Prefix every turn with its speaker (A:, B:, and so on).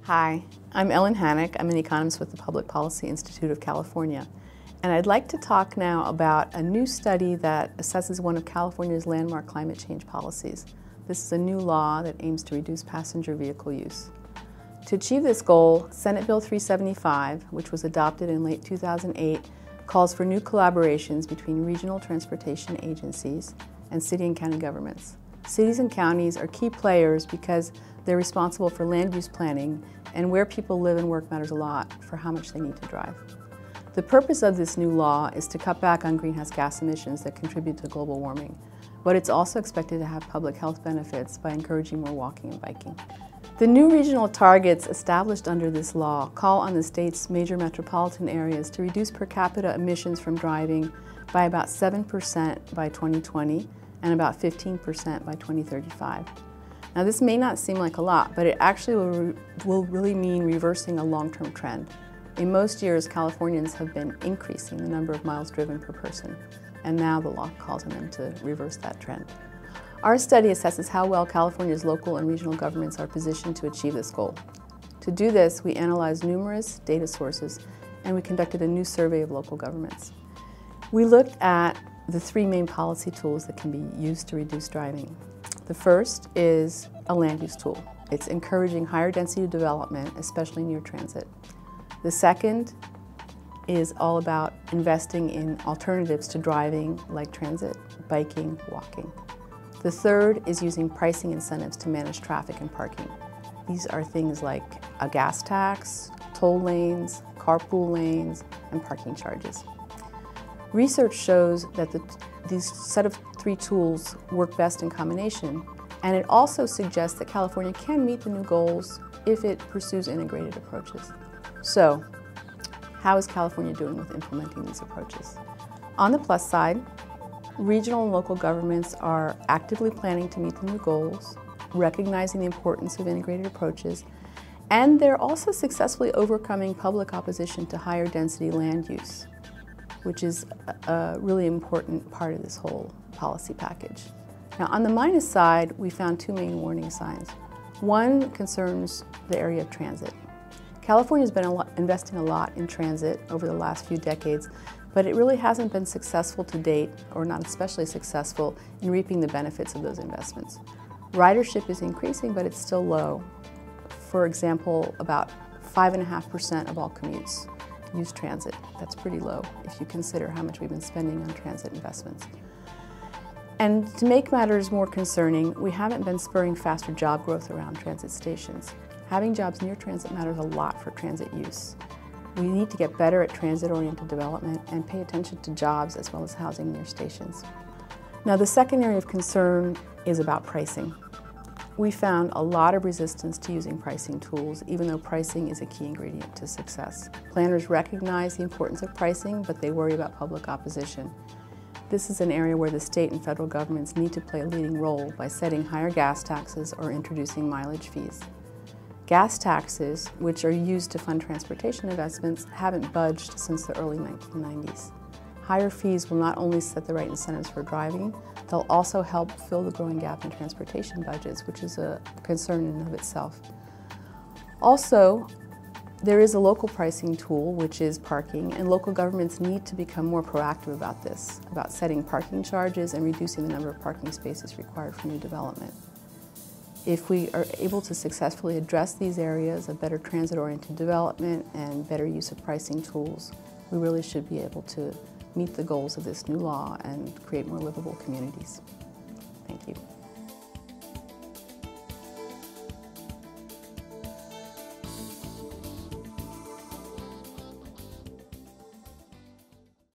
A: Hi, I'm Ellen Hanak. I'm an economist with the Public Policy Institute of California. And I'd like to talk now about a new study that assesses one of California's landmark climate change policies. This is a new law that aims to reduce passenger vehicle use. To achieve this goal, Senate Bill 375, which was adopted in late 2008, calls for new collaborations between regional transportation agencies and city and county governments. Cities and counties are key players because they're responsible for land use planning, and where people live and work matters a lot for how much they need to drive. The purpose of this new law is to cut back on greenhouse gas emissions that contribute to global warming, but it's also expected to have public health benefits by encouraging more walking and biking. The new regional targets established under this law call on the state's major metropolitan areas to reduce per capita emissions from driving by about 7% by 2020 and about 15% by 2035. Now, this may not seem like a lot, but it actually will really mean reversing a long-term trend. In most years, Californians have been increasing the number of miles driven per person, and now the law calls on them to reverse that trend. Our study assesses how well California's local and regional governments are positioned to achieve this goal. To do this, we analyzed numerous data sources, and we conducted a new survey of local governments. We looked at the three main policy tools that can be used to reduce driving. The first is a land use tool. It's encouraging higher density development, especially near transit. The second is all about investing in alternatives to driving like transit, biking, walking. The third is using pricing incentives to manage traffic and parking. These are things like a gas tax, toll lanes, carpool lanes, and parking charges. Research shows that these set of three tools work best in combination, and it also suggests that California can meet the new goals if it pursues integrated approaches. So, how is California doing with implementing these approaches? On the plus side, regional and local governments are actively planning to meet the new goals, recognizing the importance of integrated approaches, and they're also successfully overcoming public opposition to higher density land use, which is a really important part of this whole policy package. Now, on the minus side, we found two main warning signs. One concerns the area of transit. California's been investing a lot in transit over the last few decades, but it really hasn't been successful to date, or not especially successful, in reaping the benefits of those investments. Ridership is increasing, but it's still low. For example, about 5.5% of all commutes use transit. That's pretty low if you consider how much we've been spending on transit investments. And to make matters more concerning, we haven't been spurring faster job growth around transit stations. Having jobs near transit matters a lot for transit use. We need to get better at transit-oriented development and pay attention to jobs as well as housing near stations. Now, the second area of concern is about pricing. We found a lot of resistance to using pricing tools, even though pricing is a key ingredient to success. Planners recognize the importance of pricing, but they worry about public opposition. This is an area where the state and federal governments need to play a leading role by setting higher gas taxes or introducing mileage fees. Gas taxes, which are used to fund transportation investments, haven't budged since the early 1990s. Higher fees will not only set the right incentives for driving, they'll also help fill the growing gap in transportation budgets, which is a concern in and of itself. Also, there is a local pricing tool, which is parking, and local governments need to become more proactive about this, about setting parking charges and reducing the number of parking spaces required for new development. If we are able to successfully address these areas of better transit-oriented development and better use of pricing tools, we really should be able to meet the goals of this new law and create more livable communities. Thank you.